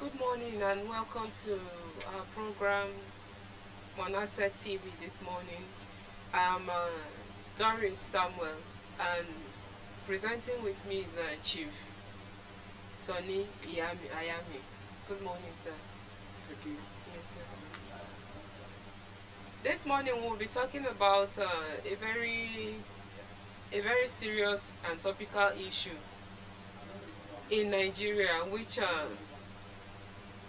Good morning and welcome to our program Monasa TV this morning. I'm Doris Samuel and presenting with me is Chief Sonny Ayami. Good morning, sir. Thank you. Yes, sir. This morning we'll be talking about a very serious and topical issue in Nigeria, which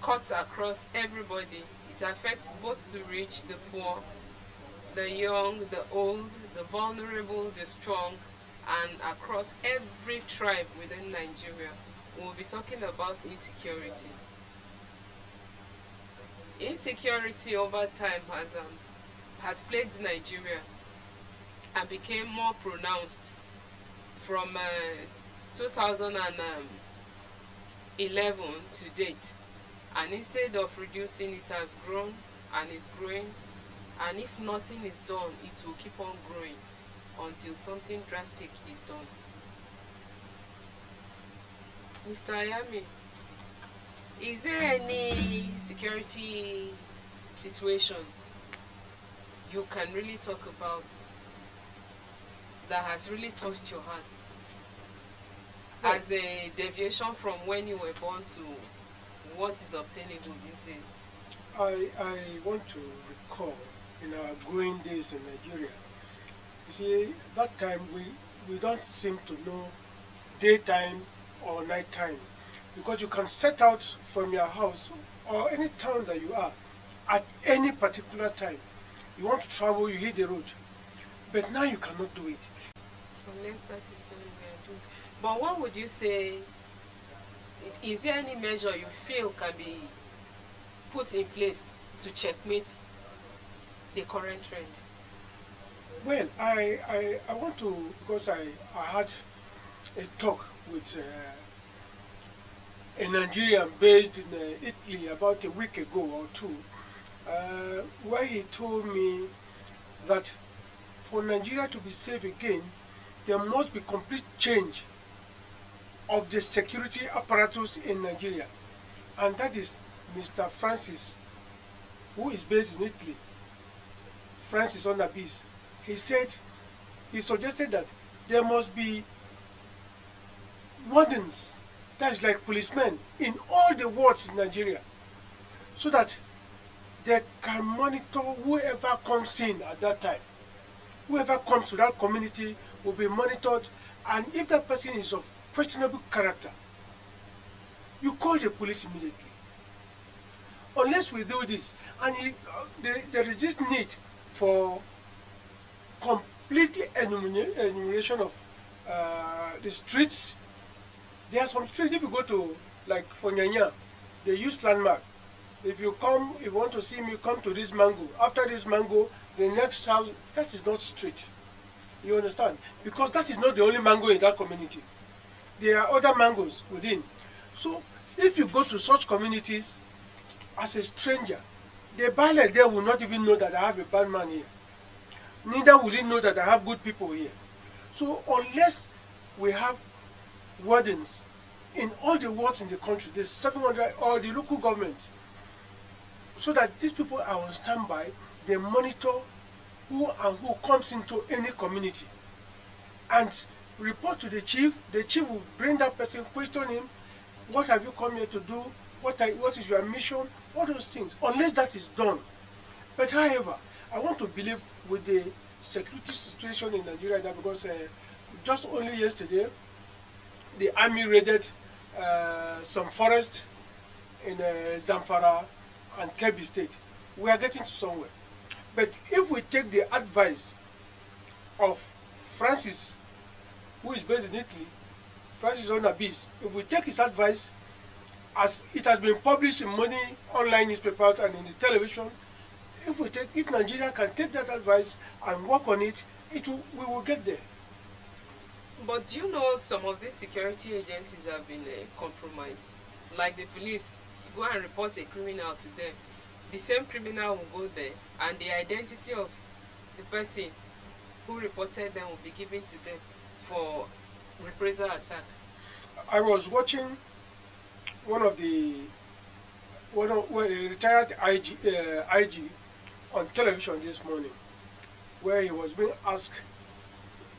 cuts across everybody. It affects both the rich, the poor, the young, the old, the vulnerable, the strong, and across every tribe within Nigeria. We'll be talking about insecurity. Insecurity over time has plagued Nigeria and became more pronounced from 2011 to date. And instead of reducing, it has grown and is growing. And if nothing is done, it will keep on growing until something drastic is done. Mr. Ayami, is there any security situation you can really talk about that has really touched your heart as a deviation from when you were born to what is obtainable these days? I want to recall in our growing days in Nigeria, you see, that time we don't seem to know daytime or nighttime because you can set out from your house or any town that you are at any particular time. You want to travel, you hit the road. But now you cannot do it. Unless that is the way we are doing. But what would you say, is there any measure you feel can be put in place to checkmate the current trend? Well, I want to, because I had a talk with a Nigerian based in Italy about a week ago or two, where he told me that for Nigeria to be safe again, there must be complete change of the security apparatus in Nigeria. And that is Mr. Francis, who is based in Italy, Francis Onabis. He suggested that there must be wardens, that is like policemen, in all the wards in Nigeria, so that they can monitor whoever comes in at that time. Whoever comes to that community will be monitored, and if that person is of questionable character, you call the police immediately. Unless we do this, and there is this need for complete enumeration of the streets. There are some streets, if you go to, like for Nyanya, they use landmark. If you want to see me, come to this mango. After this mango, the next house, that is not street. You understand? Because that is not the only mango in that community. There are other mangoes within. So if you go to such communities as a stranger, the baile there will not even know that I have a bad man here. Neither will he know that I have good people here. So unless we have wardens in all the wards in the country, the 700 or the local governments, so that these people are on standby, they monitor who and who comes into any community and report to the chief. The chief will bring that person, question him, what have you come here to do? What is your mission? All those things, unless that is done. But however, I want to believe with the security situation in Nigeria, that because just only yesterday, the army raided some forest in Zamfara and Kebbi State. We are getting to somewhere. But if we take the advice of Francis, who is based in Italy, Francis Onabis, if we take his advice as it has been published in many online newspapers and in the television, if Nigeria can take that advice and work on it, we will get there. But do you know some of these security agencies have been compromised? Like the police, you go and report a criminal to them. The same criminal will go there, and the identity of the person who reported them will be given to them for reprisal attack. I was watching one of the a retired IG on television this morning, where he was being asked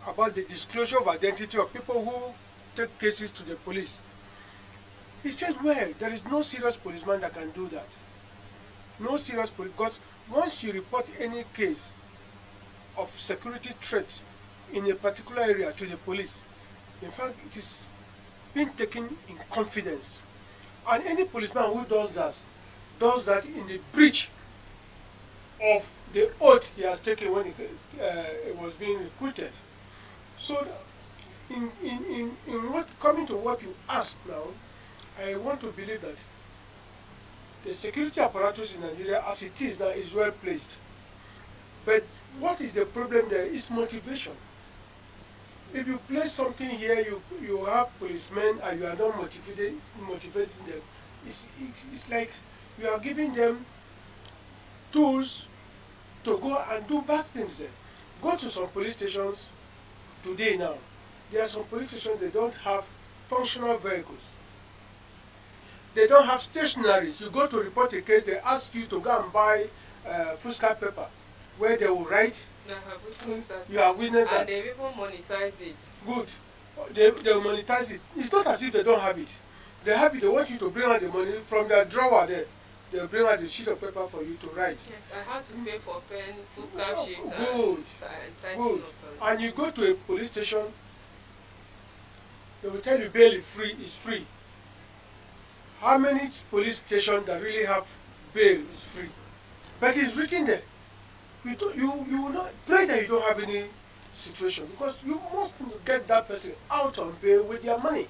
about the disclosure of identity of people who take cases to the police. He said, well, there is no serious policeman that can do that. No serious police, because once you report any case of security threat in a particular area to the police, in fact, it is being taken in confidence. And any policeman who does that in the breach of the oath he has taken when he was being recruited. So, in what coming to what you asked now, I want to believe that the security apparatus in Nigeria, as it is now, is well placed. But what is the problem there is motivation. If you place something here, you have policemen and you are not motivating them. It's like you are giving them tools to go and do bad things there. Go to some police stations today now. There are some police stations they don't have functional vehicles. They don't have stationaries. You go to report a case, they ask you to go and buy foolscap paper where they will write. I have witnessed that. You have witnessed that. And they've even monetized it. Good. They will monetize it. It's not as if they don't have it. They have it. They want you to bring out the money from their drawer there. They'll bring out the sheet of paper for you to write. Yes, I had to pay for pen, foolscap sheet, good. and typing Good. of And you go to a police station, they will tell you bail is free. How many police stations that really have bail is free? But it's written there. You will not pray that you don't have any situation, because you must get that person out on bail with their money.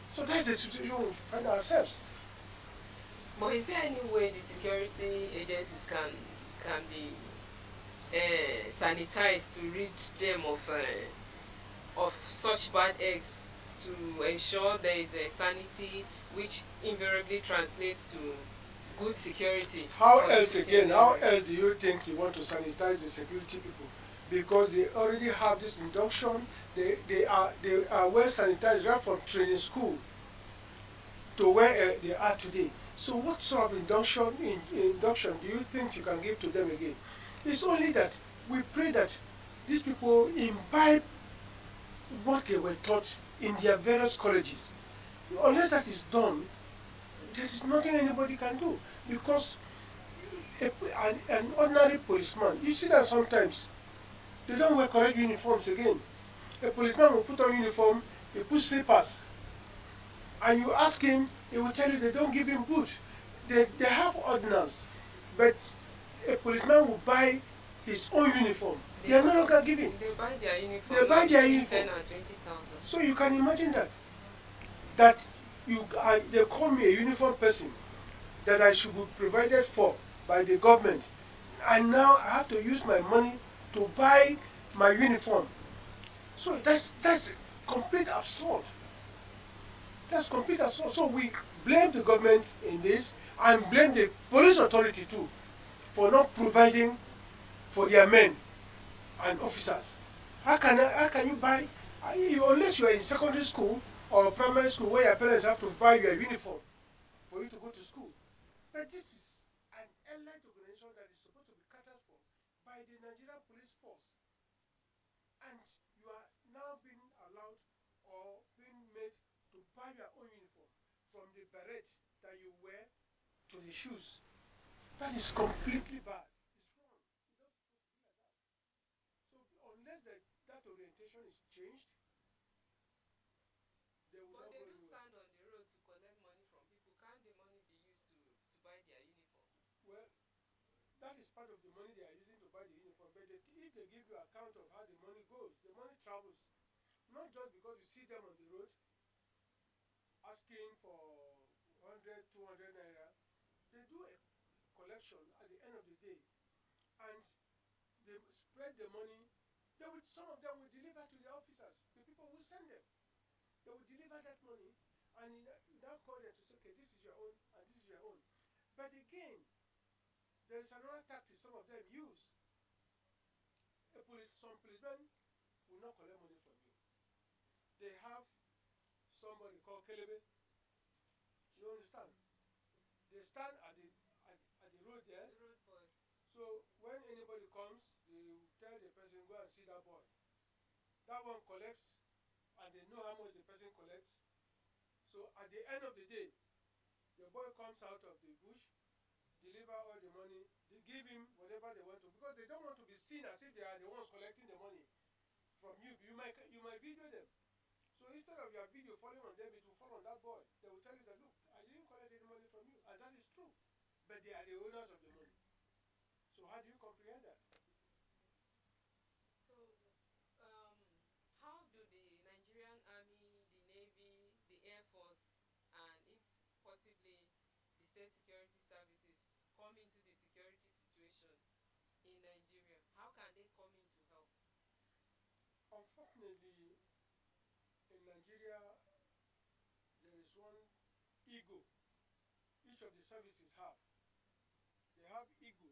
So that's the situation we find ourselves. But is there any way the security agencies can be sanitized to rid them of such bad eggs, to ensure there is a sanity which invariably translates to good security? How else do you think you want to sanitize the security people? Because they already have this induction. They are well sanitized right from training school to where they are today. So what sort of induction do you think you can give to them again? It's only that we pray that these people imbibe what they were taught in their various colleges. Unless that is done, there is nothing anybody can do. Because an ordinary policeman, you see that sometimes they don't wear correct uniforms again. A policeman will put on uniform, he puts slippers, and you ask him, he will tell you they don't give him boots. They have ordinance, but a policeman will buy his own uniform. They are no longer giving. They buy their uniform. They buy their uniform. 10 and 20,000. So you can imagine that. That they call me a uniform person that I should be provided for by the government, and now I have to use my money to buy my uniform. So that's complete absurd. That's complete absurd. So we blame the government in this and blame the police authority too for not providing for their men and officers. How can you buy, unless you are in secondary school or primary school where your parents have to buy your uniform for you to go to school? But this is an elite organization that is supposed to be catered for by the Nigerian Police Force. And you are now being allowed or being made to buy your own uniform, from the beret that you wear to the shoes. That is completely bad. It's wrong. It's not supposed to be like that. So unless that orientation is changed, they will But not they go do anywhere. stand on the road to collect money from people. Can't the money be used to buy their uniform? Well, that is part of the money they are using to buy the uniform. But if they give you account of how the money goes, the money travels. Not just because you see them on the road asking for 100, 200 naira. They do a collection at the end of the day, and they spread the money. Some of them will deliver to the officers, the people who send them. They will deliver that money, and you now call them to say, okay, this is your own, and this is your own. But again, there is another tactic some of them use. Some policemen will not collect money from you. They have somebody called Kelebe. You understand? they stand at the road there. The road boy. So when anybody comes, they will tell the person, go and see that boy. That one collects, and they know how much the person collects. So at the end of the day, the boy comes out of the bush, deliver all the money, they give him whatever they want to, because they don't want to be seen as if they are the ones collecting the money from you. You might video them. So instead of your video falling on them, it will fall on that boy. They will tell you that, look, I didn't collect any money from you, and that is true. But they are the owners of the money. So how do you comprehend that? So, how do the Nigerian Army, the Navy, the Air Force, and if possibly the state security services come into the security situation in Nigeria? How can they come in to help? Unfortunately, in Nigeria, there is one ego each of the services have. They have ego.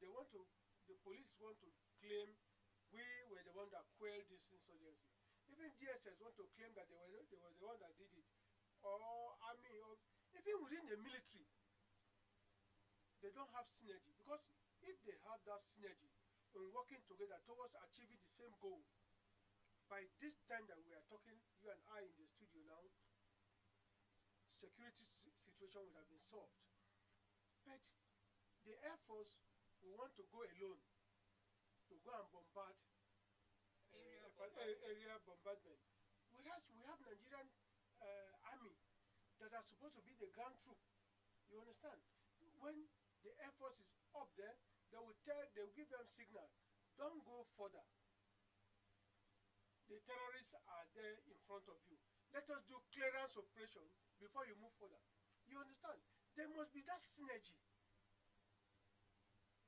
The police want to claim we were the one that quelled this insurgency. Even DSS want to claim that they were the one that did it. Or army, or even within the military, they don't have synergy. Because if they have that synergy in working together towards achieving the same goal, by this time that we are talking, you and I in the studio now, security situation would have been solved. But the Air Force will want to go alone to go and bombard area bombardment. Whereas we have Nigerian army that are supposed to be the ground troop. You understand? When the Air Force is up there, they will give them signal. Don't go further. The terrorists are there in front of you. Let us do clearance operation before you move further. You understand? There must be that synergy.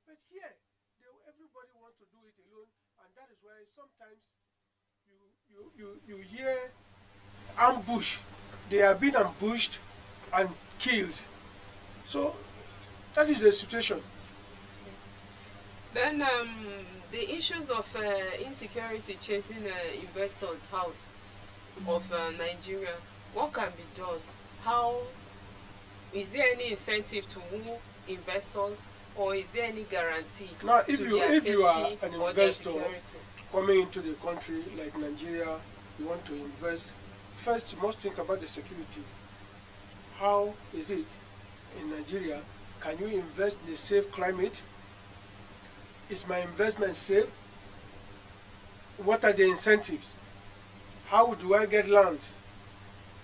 But here, everybody wants to do it alone, and that is why sometimes you hear ambush. They are being ambushed and killed. So that is the situation. Then the issues of insecurity chasing investors out of Nigeria, what can be done? How is there any incentive to move investors, or is there any guarantee now, to if you are an or their investor security? coming into the country like Nigeria, you want to invest, first you must think about the security. How is it in Nigeria? Can you invest in a safe climate? Is my investment safe? What are the incentives? How do I get land?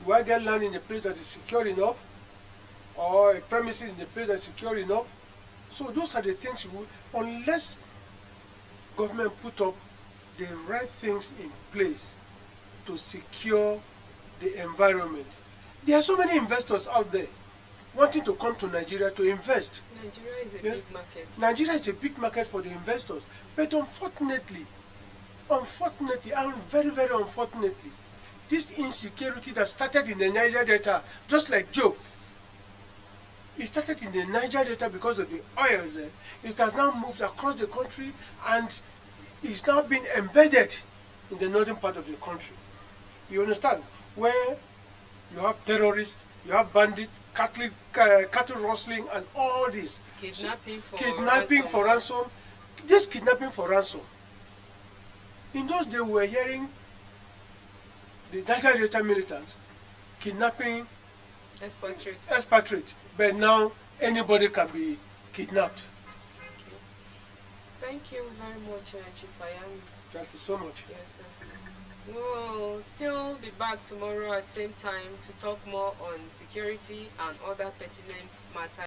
Do I get land in a place that is secure enough? Or a premises in a place that is secure enough? So those are the things unless government put up the right things in place to secure the environment. There are so many investors out there wanting to come to Nigeria to invest. Nigeria is a big market. Nigeria is a big market for the investors. But unfortunately, and very, very unfortunately, this insecurity that started in the Niger Delta, just like Joe, it started in the Niger Delta because of the oils there. It has now moved across the country and is now being embedded in the northern part of the country. You understand? Where you have terrorists, you have bandits, cattle rustling, and all this. Kidnapping for ransom. Just kidnapping for ransom. In those days, we were hearing the Niger Delta militants kidnapping expatriates. But now anybody can be kidnapped. Thank you very much, Chief Ayami. Thank you so much. Yes, sir. We'll still be back tomorrow at the same time to talk more on security and other pertinent matters.